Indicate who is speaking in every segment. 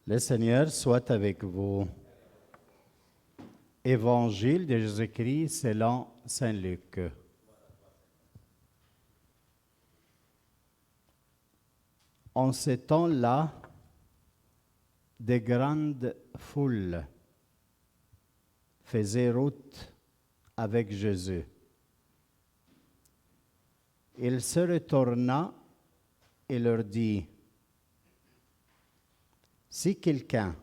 Speaker 1: Le Seigneur soit avec vous. Évangile de Jésus-Christ selon Saint Luc. En ce temps-là, de grandes foules faisaient route avec Jésus. Il se retourna et leur dit, « Si quelqu'un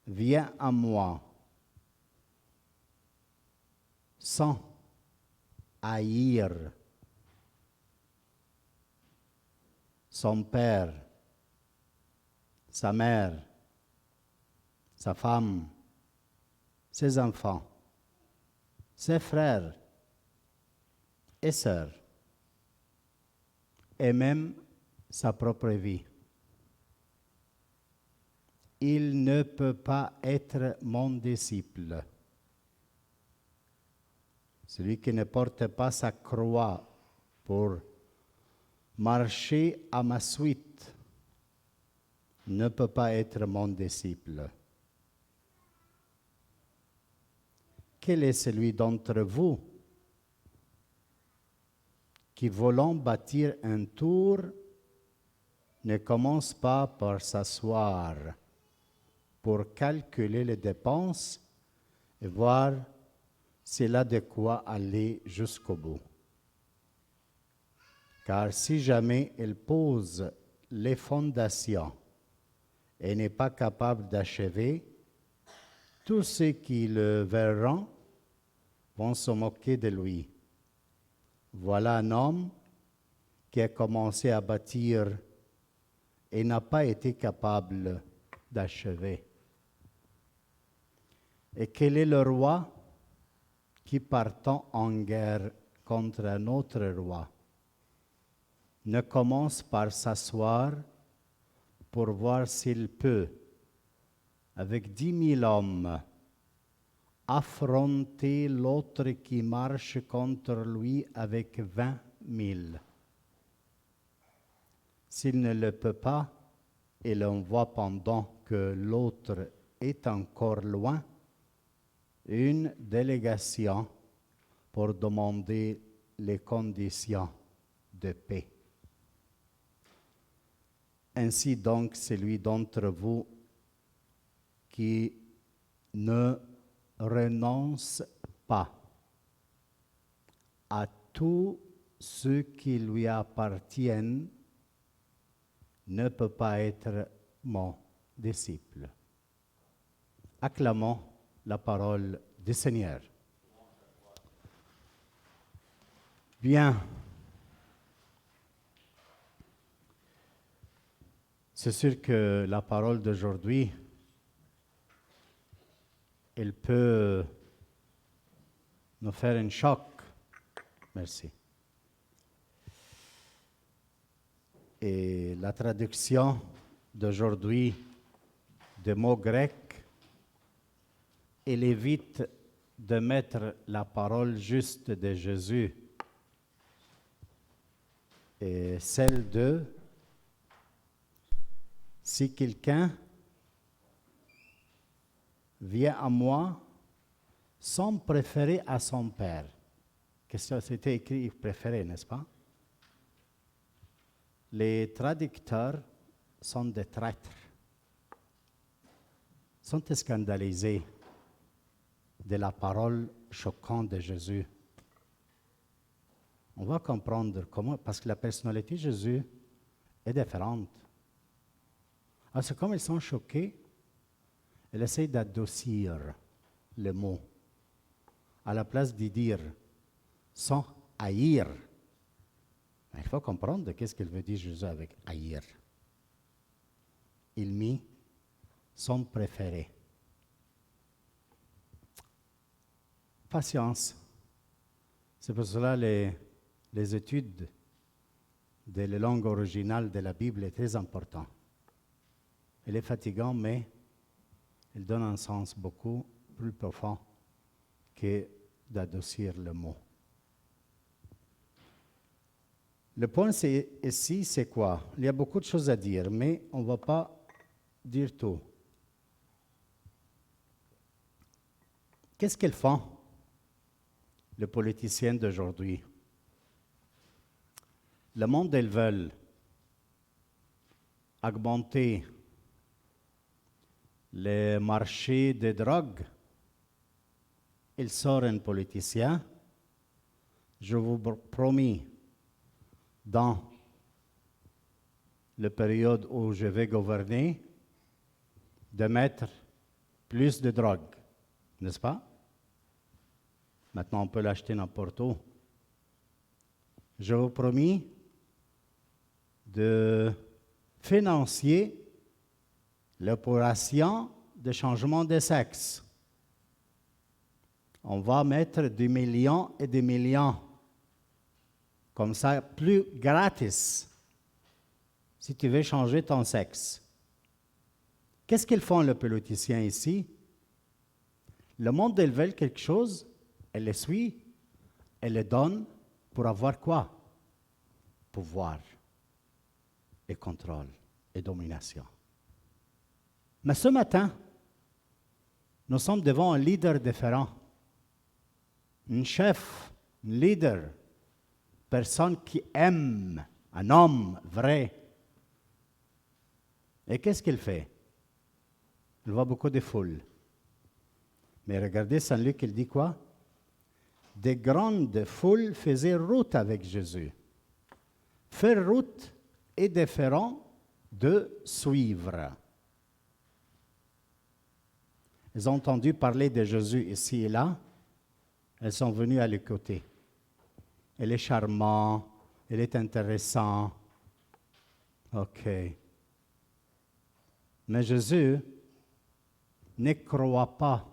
Speaker 1: vient à moi sans haïr son père, sa mère, sa femme, ses enfants, ses frères et sœurs, et même sa propre vie, il ne peut pas être mon disciple. Celui qui ne porte pas sa croix pour marcher à ma suite ne peut pas être mon disciple. Quel est celui d'entre vous qui, voulant bâtir un tour, ne commence pas par s'asseoir pour calculer les dépenses et voir s'il a de quoi aller jusqu'au bout? Car si jamais il pose les fondations et n'est pas capable d'achever, tous ceux qui le verront vont se moquer de lui. Voilà un homme qui a commencé à bâtir et n'a pas été capable d'achever. Et quel est le roi qui, partant en guerre contre un autre roi, ne commence par s'asseoir pour voir s'il peut, avec 10 000 hommes, affronter l'autre qui marche contre lui avec 20 000. S'il ne le peut pas, il envoie pendant que l'autre est encore loin une délégation pour demander les conditions de paix. Ainsi donc, celui d'entre vous qui ne renonce pas à tout ce qui lui appartient ne peut pas être mon disciple. Acclamons la parole du Seigneur. Bien. C'est sûr que la parole d'aujourd'hui, elle peut nous faire un choc. Merci. Et la traduction d'aujourd'hui des mots grecs, elle évite de mettre la parole juste de Jésus et celle de « Si quelqu'un vient à moi sans préférer à son père », c'était écrit « préféré », n'est-ce pas? Les traducteurs sont des traîtres, sont scandalisés de la parole choquante de Jésus. On va comprendre comment, parce que la personnalité de Jésus est différente. Alors, c'est comme ils sont choqués, ils essayent d'adoucir le mot. À la place de dire sans haïr, il faut comprendre qu'est-ce qu'il veut dire Jésus avec haïr. Il mit son préféré. Patience. C'est pour cela les études de la langue originale de la Bible est très importante. Elle est fatigante, mais elle donne un sens beaucoup plus profond que d'adoucir le mot. Le point ici, c'est quoi? Il y a beaucoup de choses à dire, mais on ne va pas dire tout. Qu'est-ce qu'ils font, les politiciens d'aujourd'hui? Le monde, ils veulent augmenter les marchés de drogue. Il sort un politicien, je vous promets, dans la période où je vais gouverner, de mettre plus de drogue, n'est-ce pas? Maintenant, on peut l'acheter n'importe où. Je vous promets de financer l'opération de changement de sexe. On va mettre des millions et des millions, comme ça, plus gratis, si tu veux changer ton sexe. Qu'est-ce qu'ils font, les politiciens, ici? Le monde, ils veulent quelque chose, elle les suit, elle les donne pour avoir quoi? Pouvoir et contrôle et domination. Mais ce matin, nous sommes devant un leader différent, un chef, un leader, personne qui aime, un homme vrai. Et qu'est-ce qu'il fait? Il voit beaucoup de foules. Mais regardez Saint Luc, il dit quoi? Des grandes foules faisaient route avec Jésus. Faire route est différent de suivre. Ils ont entendu parler de Jésus ici et là. Elles sont venues à l'écouter. Elle est charmante, elle est intéressante. OK. Mais Jésus ne croit pas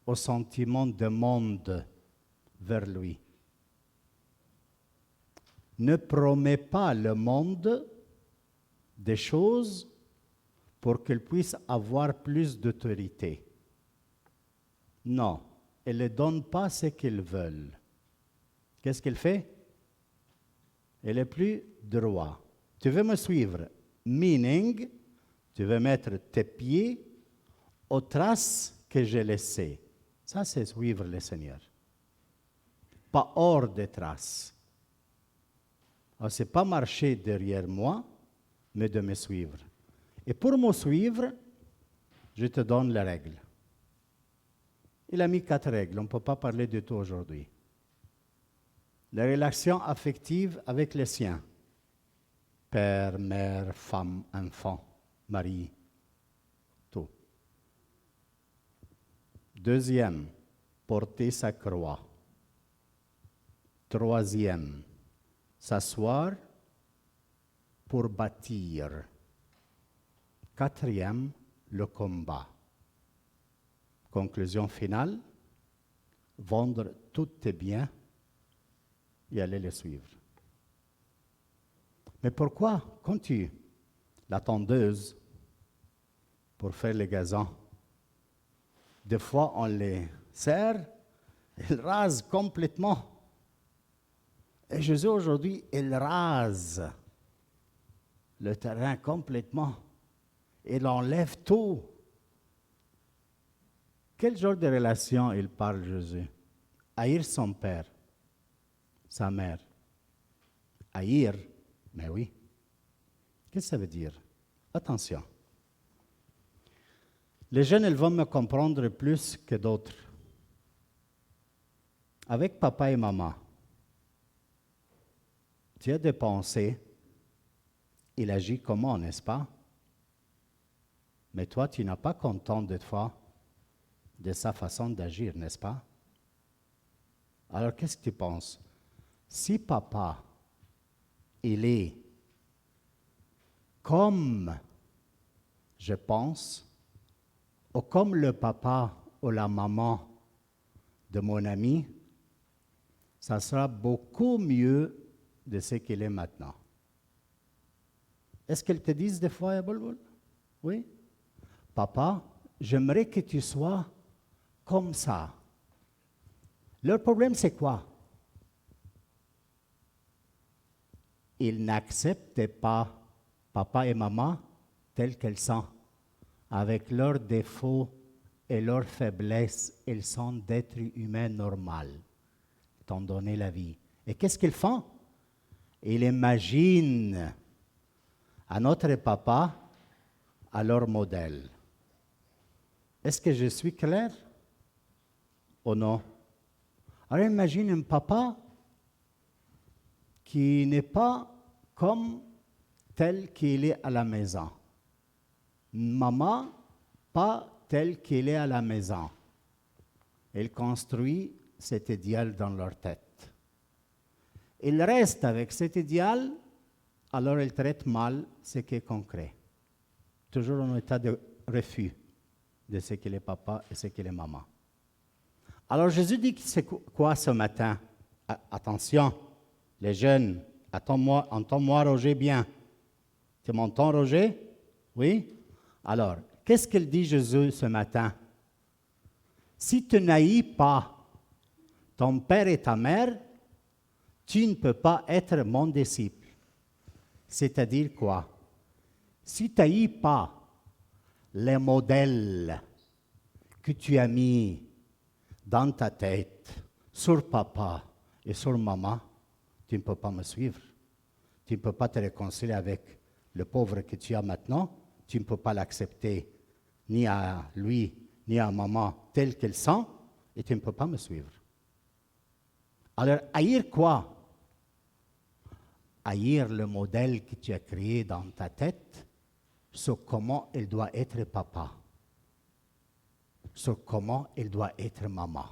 Speaker 1: au sentiment de monde vers lui. Ne promet pas le monde des choses pour qu'il puisse avoir plus d'autorité. Non, il ne donne pas ce qu'ils veulent. Qu'est-ce qu'il fait? Il est plus droit. Tu veux me suivre? Meaning, tu veux mettre tes pieds aux traces que j'ai laissées. Ça, c'est suivre le Seigneur. Pas hors des traces. Alors, ce n'est pas marcher derrière moi, mais de me suivre. Et pour me suivre, je te donne les règles. Il a mis 4 règles, on ne peut pas parler de tout aujourd'hui. Les relations affectives avec les siens. Père, mère, femme, enfant, mari, tout. Deuxième, porter sa croix. Troisième, s'asseoir pour bâtir. Quatrième, le combat. Conclusion finale, vendre tous tes biens et aller les suivre. Mais pourquoi, quand la tondeuse, pour faire les gazons, des fois on les serre, ils rasent complètement. Et Jésus aujourd'hui, il rase le terrain complètement. Il enlève tout. Quel genre de relation il parle, Jésus? Haïr son père, sa mère. Haïr, mais oui. Qu'est-ce que ça veut dire? Attention. Les jeunes, ils vont me comprendre plus que d'autres. Avec papa et maman, tu as des pensées, il agit comment, n'est-ce pas? Mais toi, tu n'es pas content des fois de sa façon d'agir, n'est-ce pas? Alors, qu'est-ce que tu penses? Si papa, il est comme je pense, ou comme le papa ou la maman de mon ami, ça sera beaucoup mieux de ce qu'il est maintenant. Est-ce qu'elles te disent des fois, Bulbul? Oui? Papa, j'aimerais que tu sois comme ça. Leur problème, c'est quoi? Ils n'acceptent pas, papa et maman, telles qu'elles sont, avec leurs défauts et leurs faiblesses, elles sont d'êtres humains normaux, t'ont donné la vie. Et qu'est-ce qu'ils font? Ils imaginent à notre papa, à leur modèle. Est-ce que je suis clair ou non? Alors imagine un papa qui n'est pas comme tel qu'il est à la maison. Maman, pas tel qu'il est à la maison. Il construit cet idéal dans leur tête. Il reste avec cet idéal, alors il traite mal ce qui est concret. Toujours en état de refus de ce qu'il est papa et ce qu'il est maman. Alors Jésus dit que c'est quoi ce matin? Attention, les jeunes, entends-moi Roger bien. Tu m'entends Roger? Oui? Alors, qu'est-ce qu'il dit Jésus ce matin? Si tu n'haïs pas ton père et ta mère, tu ne peux pas être mon disciple. C'est-à-dire quoi? Si tu n'haïs pas les modèles que tu as mis dans ta tête, sur papa et sur maman, tu ne peux pas me suivre. Tu ne peux pas te réconcilier avec le pauvre que tu as maintenant. Tu ne peux pas l'accepter ni à lui, ni à maman, tel qu'ils sont, et tu ne peux pas me suivre. Alors, haïr quoi? Haïr le modèle que tu as créé dans ta tête sur comment il doit être papa, sur comment il doit être maman.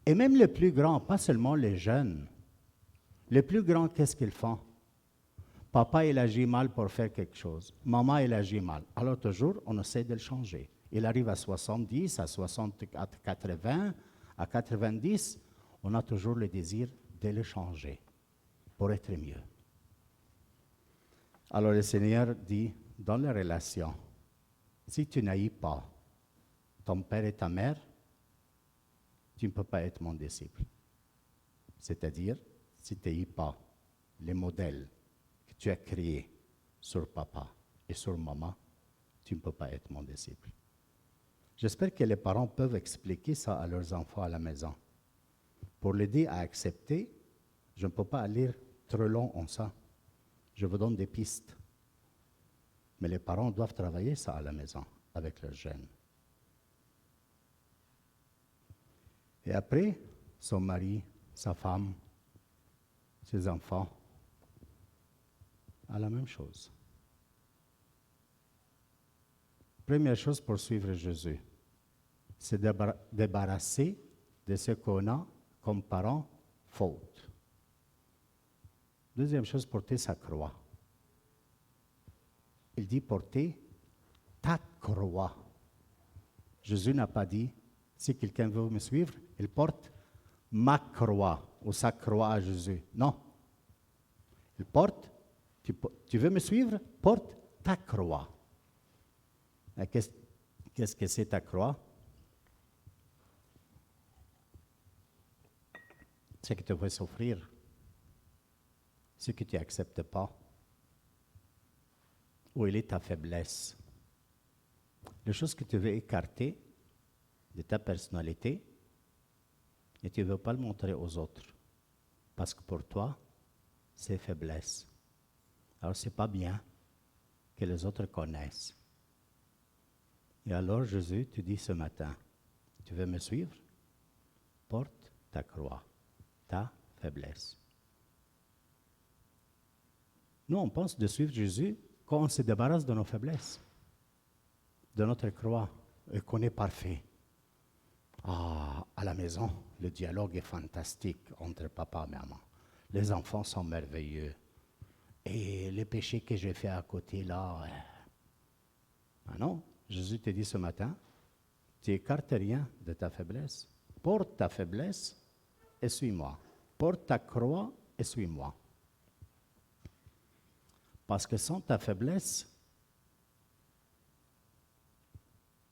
Speaker 1: Et même les plus grands, pas seulement les jeunes, les plus grands, qu'est-ce qu'ils font? Papa, il agit mal pour faire quelque chose. Maman, il agit mal. Alors toujours, on essaie de le changer. Il arrive à 70, à 60, à 80, à 90, on a toujours le désir de le changer pour être mieux. Alors le Seigneur dit, dans les relations, si tu n'haïs pas ton père et ta mère, tu ne peux pas être mon disciple. C'est-à-dire, si tu n'haïs pas les modèles que tu as créés sur papa et sur maman, tu ne peux pas être mon disciple. J'espère que les parents peuvent expliquer ça à leurs enfants à la maison. Pour l'aider à accepter, je ne peux pas aller trop long en ça. Je vous donne des pistes. Mais les parents doivent travailler ça à la maison avec leurs jeunes. Et après, son mari, sa femme, ses enfants, a la même chose. Première chose pour suivre Jésus, c'est débarrasser de ce qu'on a comme parents faute. Deuxième chose, porter sa croix. Il dit porter ta croix. Jésus n'a pas dit, si quelqu'un veut me suivre, il porte ma croix ou sa croix à Jésus. Non. Il porte, tu veux me suivre, porte ta croix. Qu'est-ce que c'est ta croix? C'est que tu veux souffrir, ce que tu n'acceptes pas. Où est ta faiblesse? Les choses que tu veux écarter de ta personnalité et tu ne veux pas le montrer aux autres. Parce que pour toi, c'est faiblesse. Alors, ce n'est pas bien que les autres connaissent. Et alors, Jésus te dit ce matin, tu veux me suivre? Porte ta croix, ta faiblesse. Nous, on pense de suivre Jésus quand on se débarrasse de nos faiblesses, de notre croix, et qu'on est parfait. Ah, à la maison, le dialogue est fantastique entre papa et maman. Les enfants sont merveilleux. Et les péchés que j'ai faits à côté, là... Ah non, Jésus te dit ce matin, tu n'écartes rien de ta faiblesse. Porte ta faiblesse et suis-moi. Porte ta croix et suis-moi. Parce que sans ta faiblesse,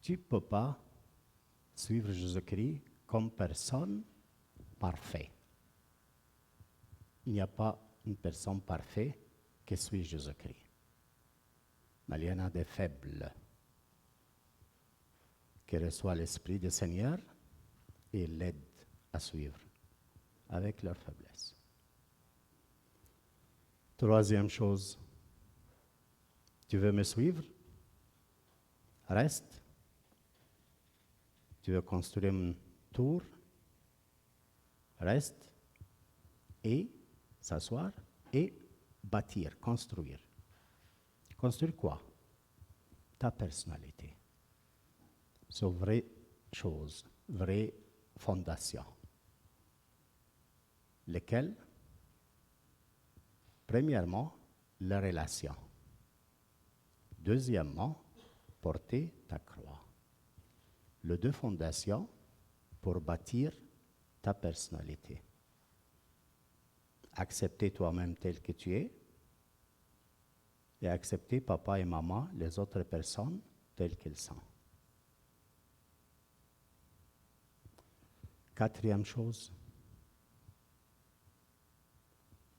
Speaker 1: tu ne peux pas suivre Jésus-Christ comme personne parfaite. Il n'y a pas une personne parfaite qui suit Jésus-Christ. Mais il y en a des faibles qui reçoivent l'Esprit du Seigneur et l'aident à suivre avec leur faiblesse. Troisième chose, tu veux me suivre? Reste. Tu veux construire une tour? Reste et s'asseoir et bâtir, construire. Construire quoi? Ta personnalité. C'est une vraie chose, vraie fondation. Lesquelles? Premièrement, la relation. Deuxièmement, porter ta croix. Les deux fondations pour bâtir ta personnalité. Accepter toi-même tel que tu es et accepter papa et maman, les autres personnes, telles qu'elles sont. Quatrième chose,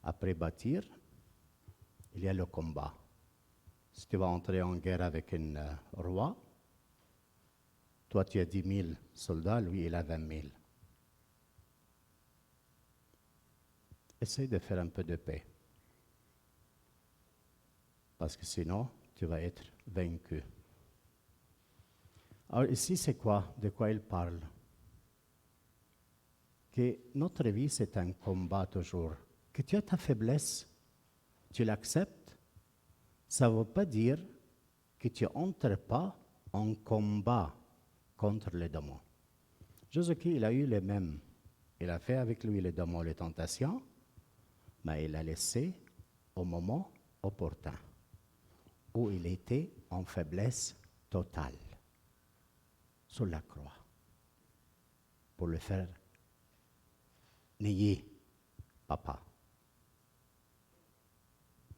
Speaker 1: après bâtir, il y a le combat. Si tu vas entrer en guerre avec un roi, toi tu as 10 000 soldats, lui il a 20 000. Essaye de faire un peu de paix. Parce que sinon, tu vas être vaincu. Alors ici, c'est quoi? De quoi il parle? Que notre vie, c'est un combat toujours. Que tu as ta faiblesse, tu l'acceptes, ça ne veut pas dire que tu n'entres pas en combat contre les démons. Jésus-Christ, il a eu les mêmes. Il a fait avec lui les démons, les tentations, mais il a laissé au moment opportun, où il était en faiblesse totale, sur la croix, pour le faire nier, papa.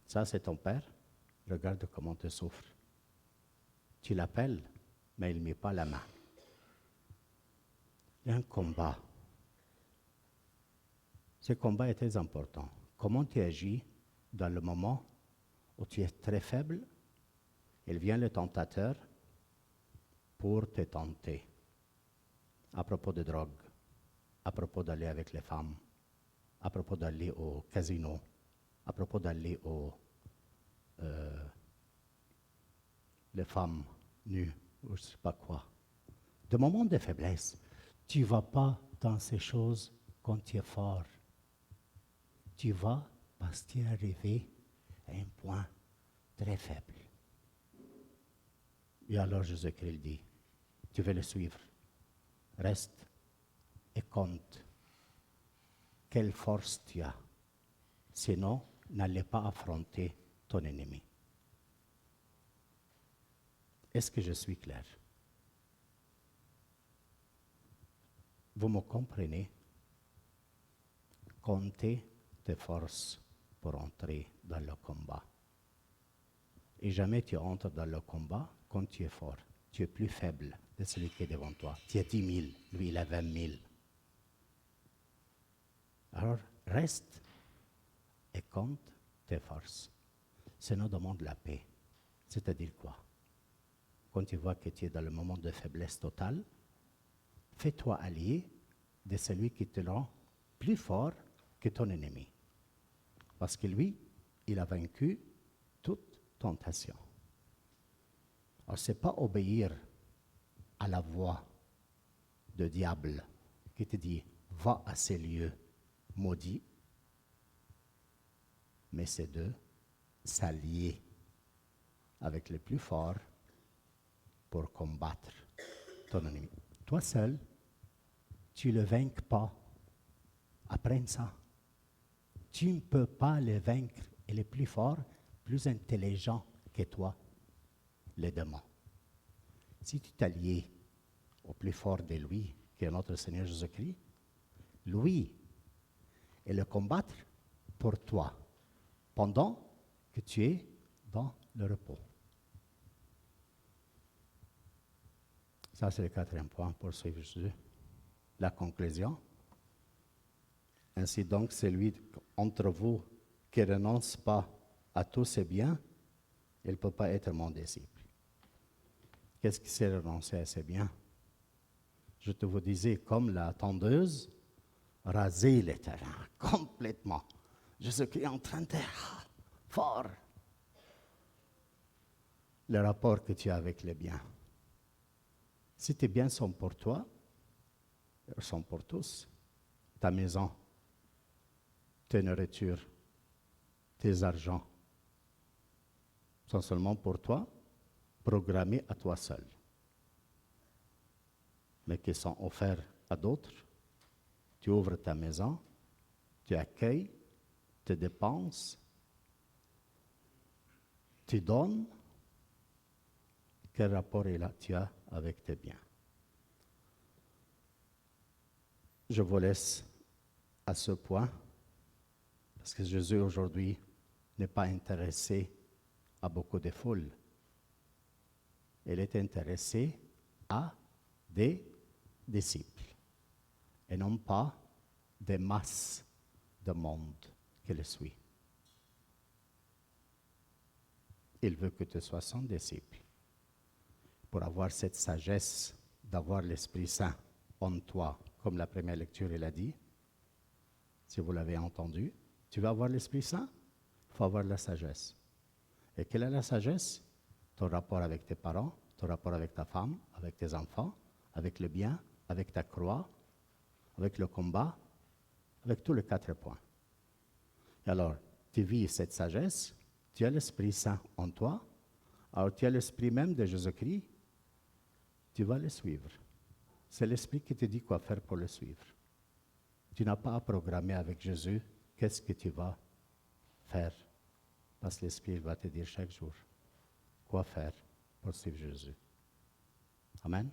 Speaker 1: Ça, c'est ton père. Regarde comment tu souffres. Tu l'appelles, mais il ne met pas la main. Il y a un combat. Ce combat est très important. Comment tu agis dans le moment où tu es très faible? Il vient le tentateur pour te tenter. À propos de drogue, à propos d'aller avec les femmes, à propos d'aller au casino, à propos d'aller aux les femmes nues, ou je ne sais pas quoi. De moments de faiblesse, tu ne vas pas dans ces choses quand tu es fort. Tu vas parce que tu es arrivé à un point très faible. Et alors Jésus-Christ dit, tu veux le suivre. Reste et compte quelle force tu as. Sinon, n'allez pas affronter ton ennemi. Est-ce que je suis clair? Vous me comprenez? Comptez tes forces pour entrer dans le combat. Et jamais tu entres dans le combat quand tu es fort. Tu es plus faible de celui qui est devant toi. Tu as 10 000, lui il a 20 000. Alors, reste et compte tes forces. Sinon, demande la paix. C'est-à-dire quoi? Quand tu vois que tu es dans le moment de faiblesse totale, fais-toi allié de celui qui te rend plus fort que ton ennemi. Parce que lui, il a vaincu toute tentation. Alors, ce n'est pas obéir à la voix du diable qui te dit « va à ces lieux maudits », mais c'est de s'allier avec les plus forts pour combattre ton ennemi. Toi seul, tu ne le vaincres pas. Apprends ça. Tu ne peux pas le vaincre. Et les plus forts, plus intelligents que toi, les démons. Si tu t'allies au plus fort de lui, qui est notre Seigneur Jésus-Christ, lui, et le combattre pour toi, pendant que tu es dans le repos. Ça, c'est le quatrième point pour suivre Jésus. La conclusion. Ainsi donc, celui entre vous qui ne renonce pas à tous ses biens il ne peut pas être mon disciple. Qu'est-ce qui s'est renoncé à ses biens? Je te vous disais, comme la tondeuse, raser les terrains complètement. Jésus-Christ est en train de fort. Le rapport que tu as avec les biens. Si tes biens sont pour toi, ils sont pour tous. Ta maison, tes nourritures, tes argents sont seulement pour toi, programmés à toi seul. Mais qui sont offerts à d'autres. Tu ouvres ta maison, tu accueilles, tu dépenses, tu donnes. Quel rapport est là tu as avec tes biens? Je vous laisse à ce point, parce que Jésus aujourd'hui n'est pas intéressé à beaucoup de foules. Il est intéressé à des disciples, et non pas des masses de monde qui le suivent. Il veut que tu sois son disciple. Pour avoir cette sagesse d'avoir l'Esprit Saint en toi, comme la première lecture il a dit, si vous l'avez entendu, tu veux avoir l'Esprit Saint, il faut avoir la sagesse. Et quelle est la sagesse? Ton rapport avec tes parents, ton rapport avec ta femme, avec tes enfants, avec le bien, avec ta croix, avec le combat, avec tous les 4 points. Et alors, tu vis cette sagesse, tu as l'Esprit Saint en toi, alors tu as l'Esprit même de Jésus-Christ, tu vas le suivre. C'est l'Esprit qui te dit quoi faire pour le suivre. Tu n'as pas à programmer avec Jésus qu'est-ce que tu vas faire, parce que l'Esprit va te dire chaque jour quoi faire pour suivre Jésus. Amen.